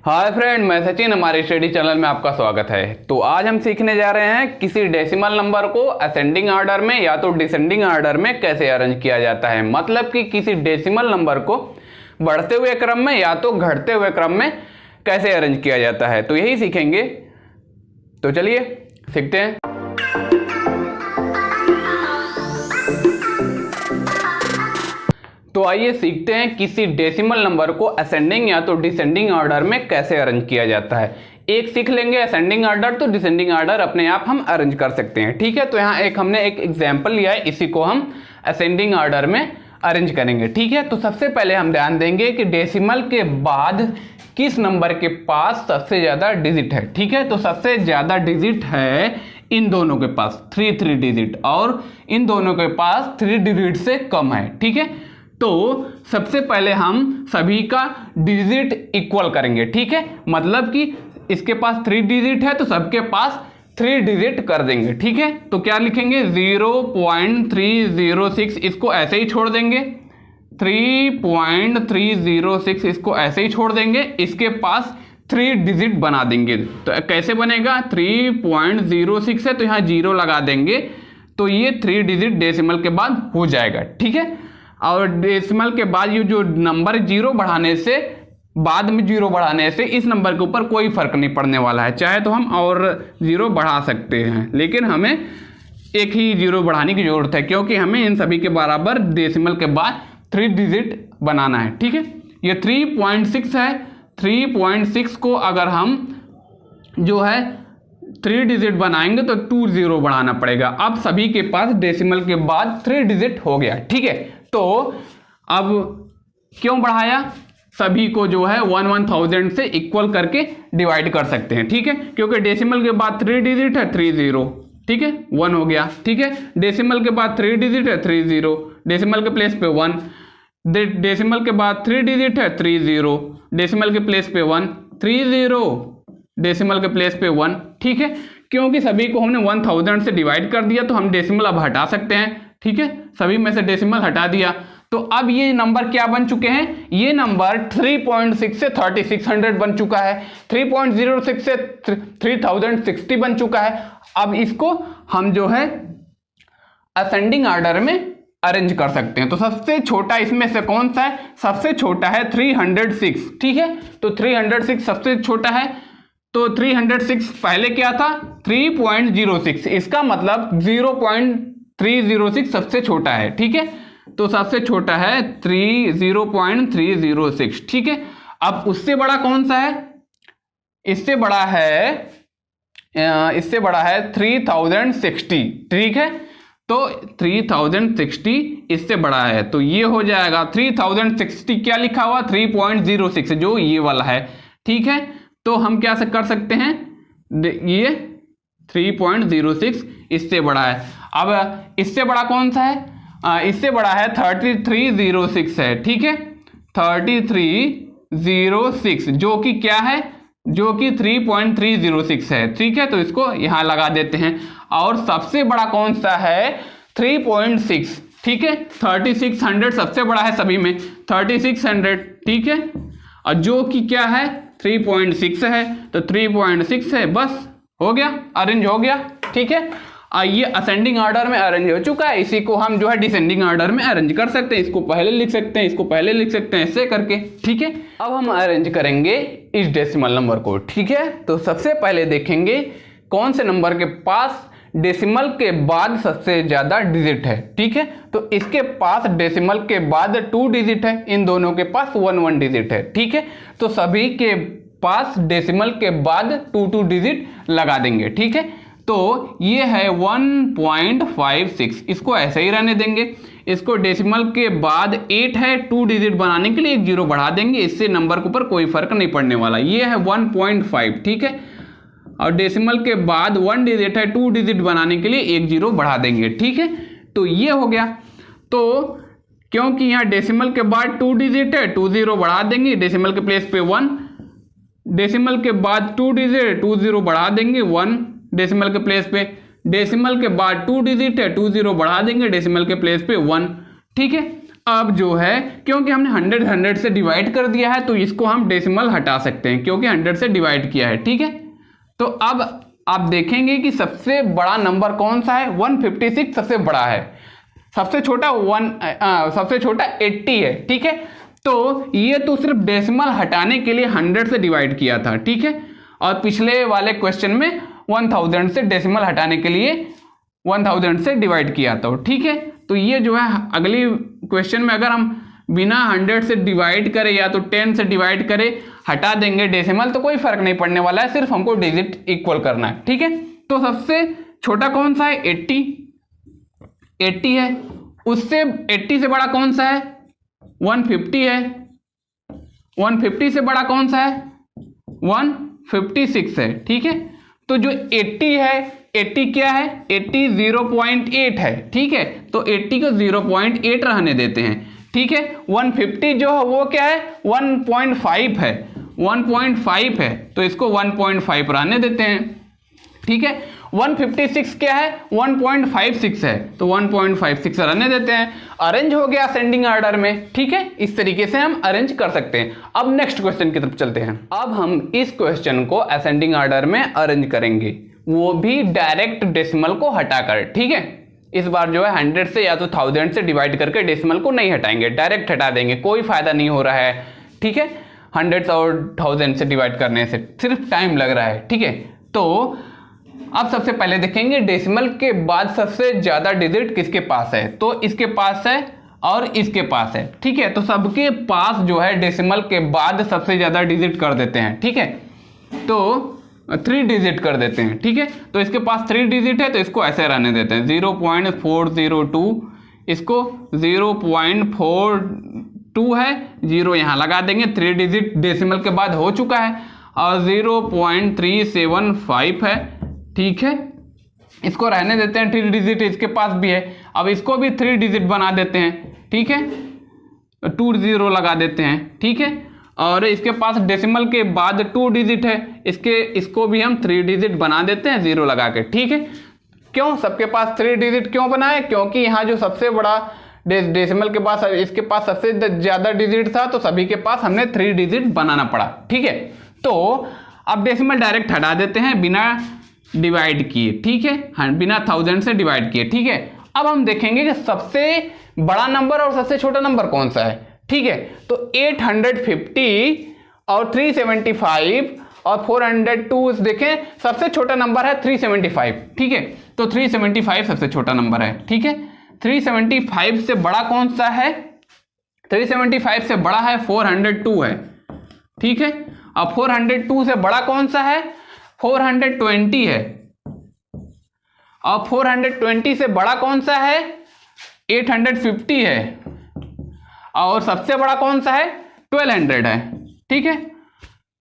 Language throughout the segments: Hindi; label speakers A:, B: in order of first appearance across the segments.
A: हाय फ्रेंड, मैं सचिन। हमारे स्टडी चैनल में आपका स्वागत है। तो आज हम सीखने जा रहे हैं किसी डेसिमल नंबर को असेंडिंग ऑर्डर में या तो डिसेंडिंग ऑर्डर में कैसे अरेंज किया जाता है। मतलब कि किसी डेसिमल नंबर को बढ़ते हुए क्रम में या तो घटते हुए क्रम में कैसे अरेंज किया जाता है, तो यही सीखेंगे। तो चलिए सीखते हैं। तो आइए सीखते हैं किसी डेसिमल नंबर को असेंडिंग या तो डिसेंडिंग ऑर्डर में कैसे अरेंज किया जाता है। एक सीख लेंगे असेंडिंग ऑर्डर, तो डिसेंडिंग ऑर्डर अपने आप हम अरेंज कर सकते हैं। ठीक है, तो यहाँ हमने एक एग्जाम्पल लिया है, इसी को हम असेंडिंग ऑर्डर में अरेंज करेंगे। ठीक है, तो सबसे पहले हम ध्यान देंगे कि डेसिमल के बाद किस नंबर के पास सबसे ज्यादा डिजिट है। ठीक है, तो सबसे ज्यादा डिजिट है इन दोनों के पास 3 डिजिट, और इन दोनों के पास 3 डिजिट से कम है। ठीक है, तो सबसे पहले हम सभी का डिजिट इक्वल करेंगे। ठीक है, मतलब कि इसके पास 3 डिजिट है तो सबके पास 3 डिजिट कर देंगे। ठीक है, तो क्या लिखेंगे 0.306, इसको ऐसे ही छोड़ देंगे। 3.306 इसको ऐसे ही छोड़ देंगे। इसके पास 3 डिजिट बना देंगे। तो कैसे बनेगा, 3.06 है तो यहाँ 0 लगा देंगे, तो ये 3 डिजिट डेसिमल के बाद हो जाएगा। ठीक है, और डेसिमल के बाद ये जो नंबर 0 बढ़ाने से, बाद में 0 बढ़ाने से इस नंबर के ऊपर कोई फर्क नहीं पड़ने वाला है। चाहे तो हम और 0 बढ़ा सकते हैं, लेकिन हमें एक ही 0 बढ़ाने की जरूरत है, क्योंकि हमें इन सभी के बराबर डेसिमल के बाद 3 डिजिट बनाना है। ठीक है, ये 3.6 है। 3.6 को अगर हम जो है 3 डिजिट बनाएंगे तो 2 0 बढ़ाना पड़ेगा। अब सभी के पास डेसिमल के बाद 3 डिजिट हो गया। ठीक है, तो अब क्यों बढ़ाया, सभी को जो है 1000 से इक्वल करके डिवाइड कर सकते हैं। ठीक है, क्योंकि डेसिमल के बाद 3 डिजिट है 3 0। ठीक है, 1 हो गया। ठीक है, डेसिमल के बाद 3 डिजिट है 3 0, डेसिमल के प्लेस पे 1। डेसिमल के बाद 3 डिजिट है 3 0, डेसिमल के प्लेस पे 1, 3 0, डेसिमल के प्लेस पे 1। ठीक है, क्योंकि सभी को हमने 1000 से डिवाइड कर दिया तो हम डेसिमल अब हटा सकते हैं। ठीक है, सभी में से डेसिमल हटा दिया, तो अब ये नंबर क्या बन चुके हैं, ये नंबर 3.6 से 3600 बन चुका है, 3.06 से 3060 बन चुका है। अब इसको हम जो है असेंडिंग ऑर्डर में अरेंज कर सकते हैं। तो सबसे छोटा इसमें से कौन सा है, सबसे छोटा है 306। ठीक है, तो 306 सबसे छोटा है, तो 306 पहले क्या था 3.06, इसका मतलब 0.306 सबसे छोटा है। ठीक है, तो सबसे छोटा है 0.306। ठीक है, अब उससे बड़ा कौन सा है, इससे बड़ा है 3060। ठीक है, तो 3060 इससे बड़ा है, तो ये हो जाएगा 3060 क्या लिखा हुआ 3.06, जो ये वाला है। ठीक है, तो हम क्या कर सकते हैं, ये 3.06 इससे बड़ा है। अब इससे बड़ा कौन सा है, इससे बड़ा है 3306 है। ठीक है, 3306 जो कि क्या है, जो कि 3.306 है। ठीक है, तो इसको यहां लगा देते हैं। और सबसे बड़ा कौन सा है 3.6। ठीक है, 3600 सबसे बड़ा है सभी में, 3600। ठीक है, और जो कि क्या है 3.6 है, तो 3.6 है, बस हो गया, अरेंज हो गया। ठीक है, ये असेंडिंग ऑर्डर में अरेंज हो चुका है। इसी को हम जो है डिसेंडिंग ऑर्डर में अरेंज कर सकते हैं। इसको पहले लिख सकते हैं, इसको पहले लिख सकते हैं, ऐसे करके। ठीक है, अब हम अरेंज करेंगे इस डेसिमल नंबर को। ठीक है, तो सबसे पहले देखेंगे कौन से नंबर के पास डेसिमल के बाद सबसे ज्यादा डिजिट है। ठीक है, तो इसके पास डेसिमल के बाद 2 डिजिट है, इन दोनों के पास 1 डिजिट है। ठीक है, तो सभी के पास डेसिमल के बाद 2 डिजिट लगा देंगे। ठीक है, तो ये है 1.56, इसको ऐसे ही रहने देंगे। इसको डेसिमल के बाद 8 है, 2 डिजिट बनाने के लिए एक 0 बढ़ा देंगे, इससे नंबर के ऊपर कोई फर्क नहीं पड़ने वाला। ये है 1.5। ठीक है, और डेसिमल के बाद 1 डिजिट है, 2 डिजिट बनाने के लिए एक 0 बढ़ा देंगे। ठीक है, तो ये हो गया। तो क्योंकि यहाँ डेसिमल के बाद 2 डिजिट है, 2 0 बढ़ा देंगे, डेसिमल के प्लेस पे 1, डेसिमल के बाद 2 डिजिट 2 0 बढ़ा देंगे 1 डेसिमल के प्लेस पे, डेसिमल के बाद 2 डिजिट है, 2 0 बढ़ा देंगे डेसिमल के प्लेस पे 1। ठीक है, अब जो है क्योंकि हमने 100 से डिवाइड कर दिया है तो इसको हम डेसिमल हटा सकते हैं क्योंकि 100 से डिवाइड किया है, ठीक है। तो अब आप देखेंगे कि सबसे बड़ा नंबर कौन सा है, 156 सबसे बड़ा है, सबसे छोटा 80 है, ठीक है। तो ये तो सिर्फ डेसिमल हटाने के लिए 100 से डिवाइड किया था, ठीक है। और पिछले वाले क्वेश्चन में 1000 से डेसिमल हटाने के लिए 1000 से डिवाइड किया था, ठीक है। तो ये जो है अगली क्वेश्चन में अगर हम बिना 100 से डिवाइड करें या तो 10 से डिवाइड करें, हटा देंगे डेसिमल, तो कोई फर्क नहीं पड़ने वाला है, सिर्फ हमको डिजिट इक्वल करना है, ठीक है। तो सबसे छोटा कौन सा है, 80 है। उससे 80 से बड़ा कौन सा है, 150 है। 150 से बड़ा कौन सा है, 156 है, ठीक है। तो जो 80 है, 80 क्या है, 80 0.8 है, ठीक है। तो 80 को 0.8 रहने देते हैं, ठीक है। 150 जो है वो क्या है, 1.5 है, 1.5 है, तो इसको 1.5 रहने देते हैं, ठीक है। 156 क्या है, 1.56 है, तो 1.56 रहने देते हैं। अरेंज हो गया असेंडिंग ऑर्डर में, ठीक है। इस तरीके से हम अरेंज कर सकते हैं। अब नेक्स्ट क्वेश्चन की तरफ चलते हैं। अब हम इस क्वेश्चन को असेंडिंग ऑर्डर में अरेंज करेंगे, वो भी डायरेक्ट डेसिमल को हटाकर, ठीक है। इस बार जो है 100 से या तो 1000 से डिवाइड करके डेसिमल को नहीं हटाएंगे, डायरेक्ट हटा देंगे, कोई फायदा नहीं हो रहा है, ठीक है। 100 और 1000 से डिवाइड करने से सिर्फ टाइम लग रहा है, ठीक है। तो अब सबसे पहले देखेंगे डेसिमल के बाद सबसे ज्यादा डिजिट किसके पास है, तो इसके पास है और इसके पास है, ठीक है। तो सबके पास जो है डेसिमल के बाद सबसे ज्यादा डिजिट कर देते हैं, ठीक है। तो 3 डिजिट कर देते हैं, ठीक है। तो इसके पास 3 डिजिट है तो इसको ऐसे रहने देते हैं, 0.402, इसको 0.42 है, 0 यहाँ लगा देंगे, 3 डिजिट डेसिमल के बाद हो चुका है, और 0.375 है, ठीक है। इसको रहने देते हैं, 3 डिजिट इसके पास भी है। अब इसको भी 3 डिजिट बना देते हैं, ठीक है, 2 0 लगा देते हैं, ठीक है। और इसके पास डेसिमल के बाद 2 डिजिट है, इसको भी हम 3 डिजिट बना देते हैं 0 लगा के, ठीक है। क्यों सबके पास 3 डिजिट क्यों बनाए, क्योंकि यहाँ जो सबसे बड़ा डेसिमल के पास, इसके पास सबसे ज्यादा डिजिट था, तो सभी के पास हमने 3 डिजिट बनाना पड़ा, ठीक है। तो अब डेसिमल डायरेक्ट हटा देते हैं बिना डिवाइड किए, ठीक है, हाँ, बिना 1000 से डिवाइड किए, ठीक है। अब हम देखेंगे कि सबसे बड़ा नंबर और सबसे छोटा नंबर कौन सा है, ठीक है। तो 850 और 375 और 402 देखें, सबसे छोटा नंबर है 375, ठीक है। तो 375 सबसे छोटा नंबर है, ठीक है। 375 से बड़ा कौन सा है, 375 से बड़ा है 402 है, ठीक है। अब 402 से बड़ा कौन सा है, 420 है, और 420 से बड़ा कौन सा है, 850 है, और सबसे बड़ा कौन सा है, 1200 है, ठीक है,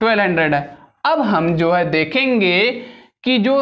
A: 1200 है। अब हम जो है देखेंगे कि जो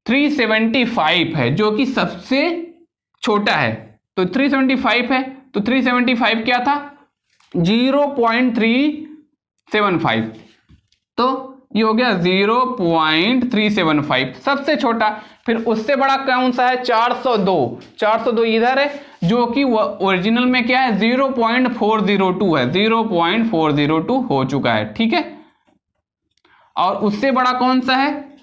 A: 375 है, जो कि सबसे छोटा है, तो 375 है, तो 375 क्या था, 0.375, तो ये हो गया 0.375 सबसे छोटा। फिर उससे बड़ा कौन सा है, 402 इधर है, जो कि ओरिजिनल में क्या है, 0.402 है, 0.402 हो चुका है, ठीक है। और उससे बड़ा कौन सा है,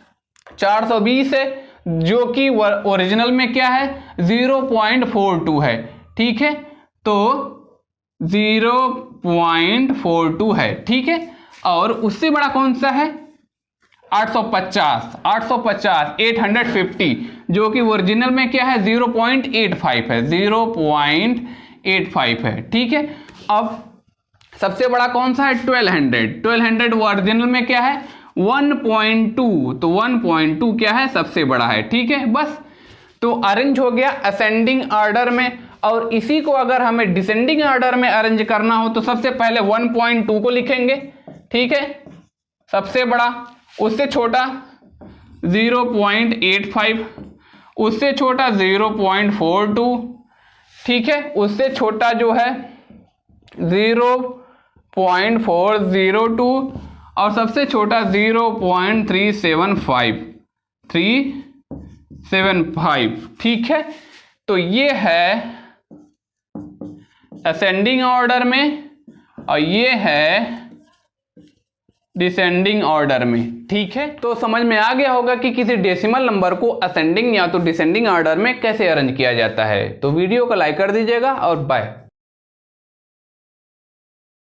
A: 420 है, जो कि ओरिजिनल में क्या है, 0.42 है, ठीक है। तो 0.42 है, ठीक है। और उससे बड़ा कौन सा है, 850, 850, जो कि ओरिजिनल में क्या है, 0.85 है, 0.85 है, ठीक है। अब सबसे बड़ा कौन सा है, 1200 ओरिजिनल में क्या है, 1.2, तो 1.2 क्या है, सबसे बड़ा है, ठीक है। बस तो अरेंज हो गया असेंडिंग ऑर्डर में। और इसी को अगर हमें डिसेंडिंग ऑर्डर में अरेंज करना हो तो सबसे पहले 1.2 को लिखेंगे, ठीक है, सबसे बड़ा, उससे छोटा 0.85, उससे छोटा 0.42, ठीक है, उससे छोटा जो है 0.402, और सबसे छोटा 0.375, ठीक है। तो ये है असेंडिंग ऑर्डर में और ये है डिसेंडिंग ऑर्डर में। ठीक है, तो समझ में आ गया होगा कि किसी डेसिमल नंबर को असेंडिंग या तो डिसेंडिंग ऑर्डर में कैसे अरेंज किया जाता है। तो वीडियो को लाइक कर दीजिएगा और बाय।